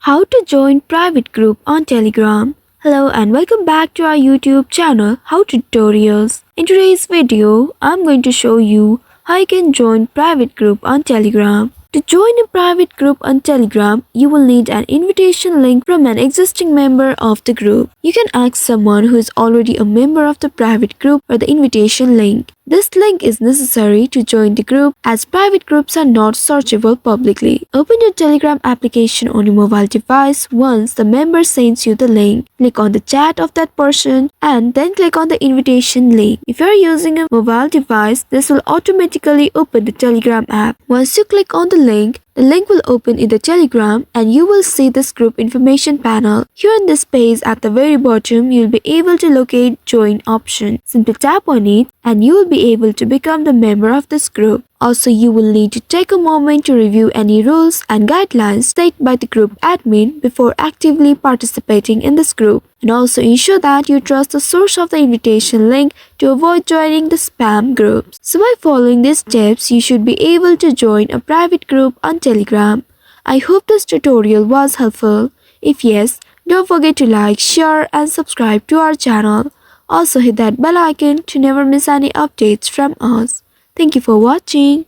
How to join private group on Telegram. Hello and welcome back to our YouTube channel How Tutorials. In today's video, I'm going to show you how you can join private group on Telegram. To join a private group on Telegram, you will need an invitation link from an existing member of the group. You can ask someone who is already a member of the private group for the invitation link. This link is necessary to join the group as private groups are not searchable publicly. Open your Telegram application on your mobile device once the member sends you the link. Click on the chat of that person and then click on the invitation link. If you are using a mobile device, this will automatically open the Telegram app. Once you click on the link will open in the Telegram and you will see this group information panel. Here in this page at the very bottom, you'll be able to locate join option. Simply tap on it and you will be able to become the member of this group. Also, you will need to take a moment to review any rules and guidelines set by the group admin before actively participating in this group. And also ensure that you trust the source of the invitation link to avoid joining the spam groups. So by following these steps, you should be able to join a private group on Telegram. I hope this tutorial was helpful. If yes, don't forget to like, share and subscribe to our channel. Also hit that bell icon to never miss any updates from us. Thank you for watching.